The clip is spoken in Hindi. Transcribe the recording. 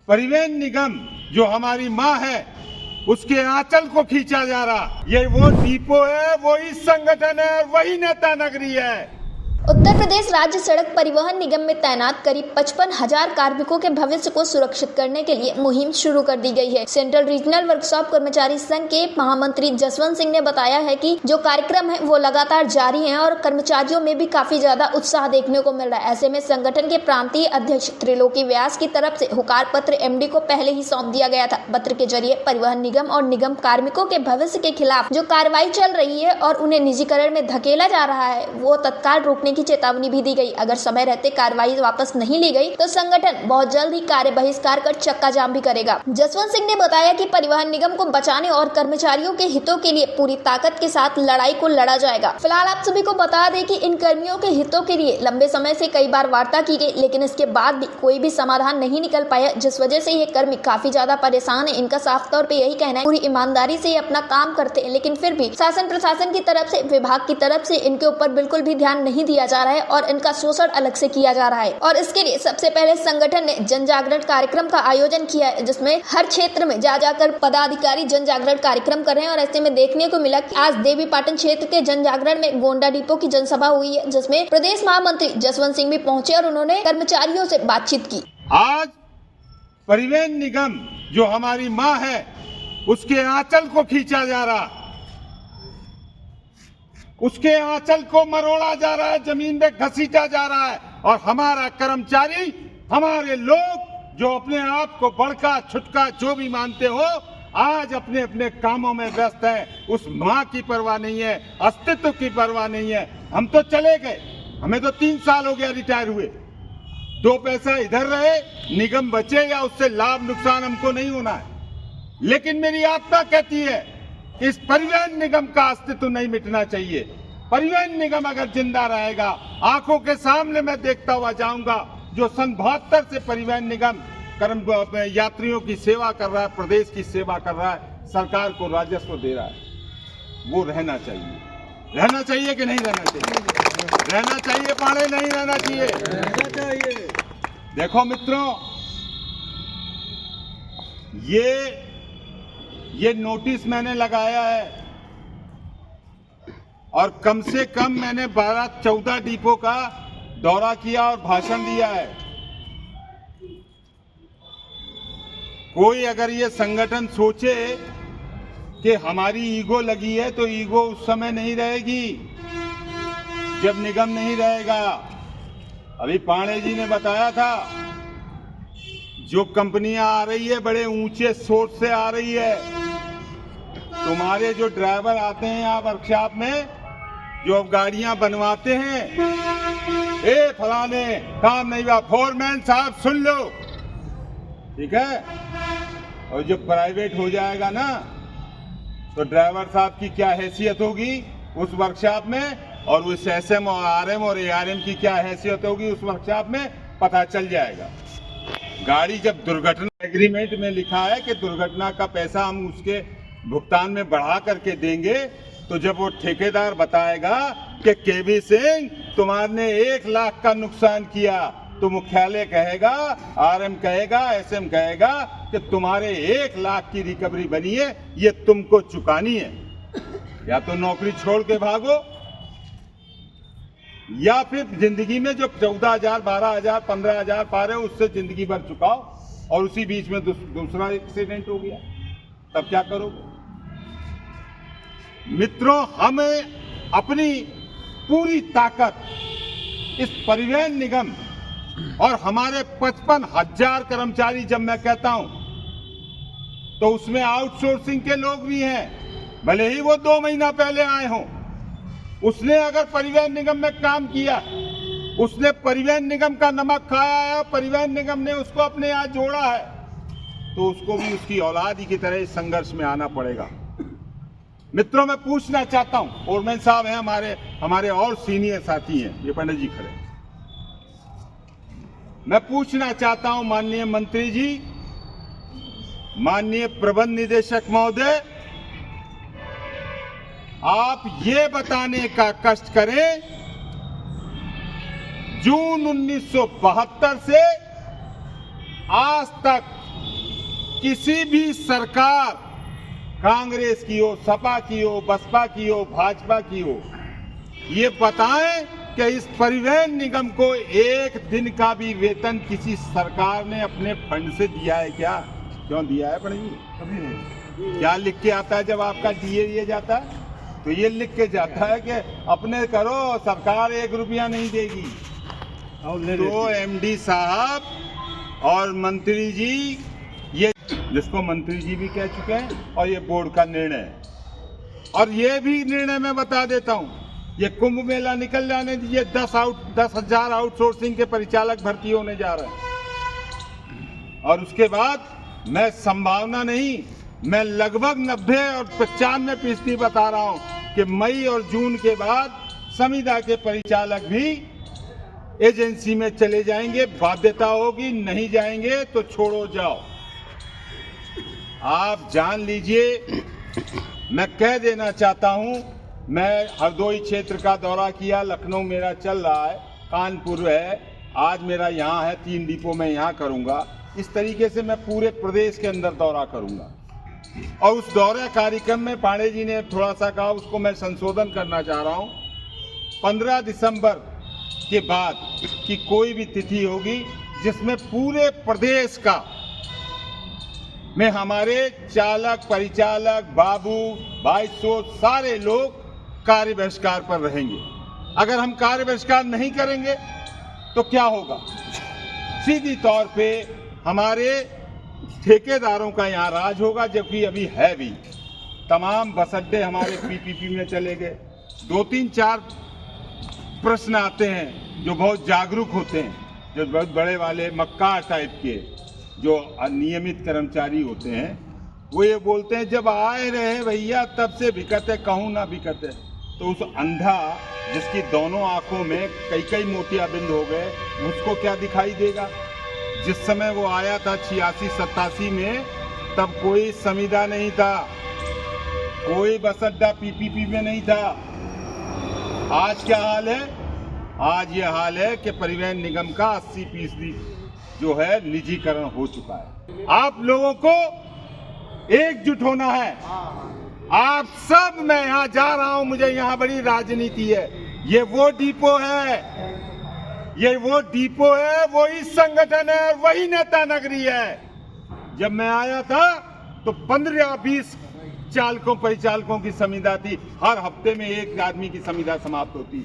परिवहन निगम जो हमारी माँ है उसके आंचल को खींचा जा रहा। ये वो डिपो है, वही संगठन है, वही नेता नगरी है। उत्तर प्रदेश राज्य सड़क परिवहन निगम में तैनात करीब 55,000 कार्मिकों के भविष्य को सुरक्षित करने के लिए मुहिम शुरू कर दी गई है। सेंट्रल रीजनल वर्कशॉप कर्मचारी संघ के महामंत्री जसवंत सिंह ने बताया है कि जो कार्यक्रम है वो लगातार जारी है और कर्मचारियों में भी काफी ज्यादा उत्साह देखने को मिल रहा है। ऐसे में संगठन के प्रांतीय अध्यक्ष त्रिलोकी व्यास की तरफ से हुकार पत्र एमडी को पहले ही सौंप दिया गया था। पत्र के जरिए परिवहन निगम और निगम कार्मिकों के भविष्य के खिलाफ जो कार्रवाई चल रही है और उन्हें निजीकरण में धकेला जा रहा है वो तत्काल रोकने की चेतावनी भी दी गई। अगर समय रहते कार्रवाई वापस नहीं ली गई तो संगठन बहुत जल्द ही कार्य बहिष्कार कर चक्का जाम भी करेगा। जसवंत सिंह ने बताया कि परिवहन निगम को बचाने और कर्मचारियों के हितों के लिए पूरी ताकत के साथ लड़ाई को लड़ा जाएगा। फिलहाल आप सभी को बता दें कि इन कर्मियों के हितों के लिए लंबे समय से कई बार वार्ता की गई, लेकिन इसके बाद भी कोई भी समाधान नहीं निकल पाया, जिस वजह से ये कर्मी काफी ज्यादा परेशान है। इनका साफ तौर पे यही कहना है पूरी ईमानदारी से ये अपना काम करते हैं, लेकिन फिर भी शासन प्रशासन की तरफ से, विभाग की तरफ से इनके ऊपर बिल्कुल भी ध्यान नहीं दिया जा रहा है और इनका शोषण अलग से किया जा रहा है। और इसके लिए सबसे पहले संगठन ने जन जागरण कार्यक्रम का आयोजन किया है, जिसमें हर क्षेत्र में जा जाकर पदाधिकारी जन जागरण कार्यक्रम कर रहे हैं। और ऐसे में देखने को मिला कि आज देवीपाटन क्षेत्र के जन जागरण में गोंडा डिपो की जनसभा हुई है, जिसमें प्रदेश महामंत्री जसवंत सिंह भी पहुंचे और उन्होंने कर्मचारियों से बातचीत की। आज परिवहन निगम जो हमारी माँ है उसके आंचल को खींचा जा रहा, उसके आंचल को मरोड़ा जा रहा है, जमीन में घसीटा जा रहा है। और हमारा कर्मचारी, हमारे लोग जो अपने आप को बड़का छुटका जो भी मानते हो, आज अपने अपने कामों में व्यस्त है। उस माँ की परवाह नहीं है, अस्तित्व की परवाह नहीं है। हम तो चले गए, हमें तो 3 साल हो गया रिटायर हुए। 2 पैसा इधर रहे, निगम बचे या उससे लाभ नुकसान हमको नहीं होना है, लेकिन मेरी आत्मा कहती है इस परिवहन निगम का अस्तित्व नहीं मिटना चाहिए। परिवहन निगम अगर जिंदा रहेगा, आंखों के सामने मैं देखता हुआ जाऊंगा जो सन 72 से परिवहन निगम यात्रियों की सेवा कर रहा है, प्रदेश की सेवा कर रहा है, सरकार को राजस्व दे रहा है, वो रहना चाहिए। रहना चाहिए कि नहीं रहना चाहिए? रहना चाहिए पाड़े, नहीं रहना चाहिए? रहना चाहिए। देखो मित्रों, ये नोटिस मैंने लगाया है और कम से कम मैंने 12-14 डिपो का दौरा किया और भाषण दिया है। कोई अगर ये संगठन सोचे कि हमारी ईगो लगी है तो ईगो उस समय नहीं रहेगी जब निगम नहीं रहेगा। अभी पांडे जी ने बताया था जो कंपनियां आ रही है बड़े ऊंचे सोर्स से आ रही है। तुम्हारे जो ड्राइवर आते हैं यहाँ वर्कशॉप में, जो अब गाड़ियां बनवाते हैं, ए फलाने काम नहीं हुआ, फोरमैन साहब सुन लो, ठीक है। और जब प्राइवेट हो जाएगा ना तो ड्राइवर साहब की क्या हैसियत होगी उस वर्कशॉप में, और उस एसएम और आरएम और एआरएम की क्या हैसियत होगी उस वर्कशॉप में, पता चल जाएगा। गाड़ी जब दुर्घटना एग्रीमेंट में लिखा है कि दुर्घटना का पैसा हम उसके भुगतान में बढ़ा करके देंगे, तो जब वो ठेकेदार बताएगा कि केवी सिंह तुम्हारे 1 लाख का नुकसान किया, तो मुख्यालय कहेगा, आरएम कहेगा, एसएम कहेगा कि तुम्हारे 1 लाख की रिकवरी बनी है, ये तुमको चुकानी है। या तो नौकरी छोड़ के भागो, या फिर जिंदगी में जो 14,000, 12,000, 15,000 पा रहे हो उससे जिंदगी भर चुकाओ, और उसी बीच में दूसरा एक्सीडेंट हो गया, तब क्या करोगे? मित्रों, हमें अपनी पूरी ताकत इस परिवहन निगम और हमारे 55,000 कर्मचारी, जब मैं कहता हूं तो उसमें आउटसोर्सिंग के लोग भी हैं, भले ही वो 2 महीना पहले आए हों। उसने अगर परिवहन निगम में काम किया, उसने परिवहन निगम का नमक खाया है, परिवहन निगम ने उसको अपने यहाँ जोड़ा है, तो उसको भी उसकी औलाद ही की तरह इस संघर्ष में आना पड़ेगा। मित्रों, मैं पूछना चाहता हूं, फोरमैन साहब हैं हमारे और सीनियर साथी हैं, ये पंडित जी खड़े, मैं पूछना चाहता हूं माननीय मंत्री जी, माननीय प्रबंध निदेशक महोदय, आप ये बताने का कष्ट करें जून 1972 से आज तक किसी भी सरकार, कांग्रेस की हो, सपा की हो, बसपा की हो, भाजपा की हो, ये बताएं कि इस परिवहन निगम को एक दिन का भी वेतन किसी सरकार ने अपने फंड से दिया है क्या? क्यों दिया है पंडित जी? कभी नहीं। क्या लिख के आता है जब आपका डीए दिया जाता है? तो ये लिख के जाता है कि अपने करो, सरकार 1 रुपया नहीं देगी। तो एमडी साहब और मंत्री जी, ये जिसको मंत्री जी भी कह चुके हैं, और ये बोर्ड का निर्णय है। और ये भी निर्णय मैं बता देता हूं, ये कुंभ मेला निकल जाने दीजिए, 10,000 आउटसोर्सिंग के परिचालक भर्ती होने जा रहे हैं। और उसके बाद मैं संभावना नहीं, मैं लगभग 90 और 95% बता रहा हूं कि मई और जून के बाद संविदा के परिचालक भी एजेंसी में चले जाएंगे। बाध्यता होगी, नहीं जाएंगे तो छोड़ो जाओ। आप जान लीजिए, मैं कह देना चाहता हूं, मैं हरदोई क्षेत्र का दौरा किया, लखनऊ मेरा चल रहा है, कानपुर है, आज मेरा यहाँ है, 3 डिपो में यहाँ करूँगा। इस तरीके से मैं पूरे प्रदेश के अंदर दौरा करूँगा। और उस दौरा कार्यक्रम में पांडे जी ने थोड़ा सा कहा, उसको मैं संशोधन करना चाह रहा हूँ। 15 दिसंबर के बाद की कोई भी तिथि होगी जिसमें पूरे प्रदेश का में हमारे चालक, परिचालक, बाबू, 2200 सारे लोग कार्य बहिष्कार पर रहेंगे। अगर हम कार्य बहिष्कार नहीं करेंगे तो क्या होगा? सीधी तौर पे हमारे ठेकेदारों का यहाँ राज होगा, जबकि अभी है भी। तमाम बस अड्डे हमारे पीपीपी में चले गए। 2-3-4 प्रश्न आते हैं जो बहुत जागरूक होते हैं, जो बहुत बड़े वाले मक्कार टाइप के जो नियमित कर्मचारी होते हैं, वो ये बोलते हैं जब आए रहे भैया तब से बिकत है, कहूँ ना बिकत है। तो उस अंधा जिसकी दोनों आंखों में कई मोतियाबिंद हो गए, उसको क्या दिखाई देगा? जिस समय वो आया था 86-87 में, तब कोई संविदा नहीं था, कोई बस अड्डा पीपीपी में नहीं था। आज क्या हाल है? आज ये हाल है कि परिवहन निगम का 80% जो है निजीकरण हो चुका है। आप लोगों को एकजुट होना है। आप सब, मैं यहाँ जा रहा हूँ, मुझे यहाँ बड़ी राजनीति है। ये वो डिपो है, ये वो डिपो है, वही संगठन है, वही नेता नगरी है। जब मैं आया था तो 15-20 चालकों परिचालकों की संविदा थी। हर हफ्ते में एक आदमी की संविदा समाप्त होती।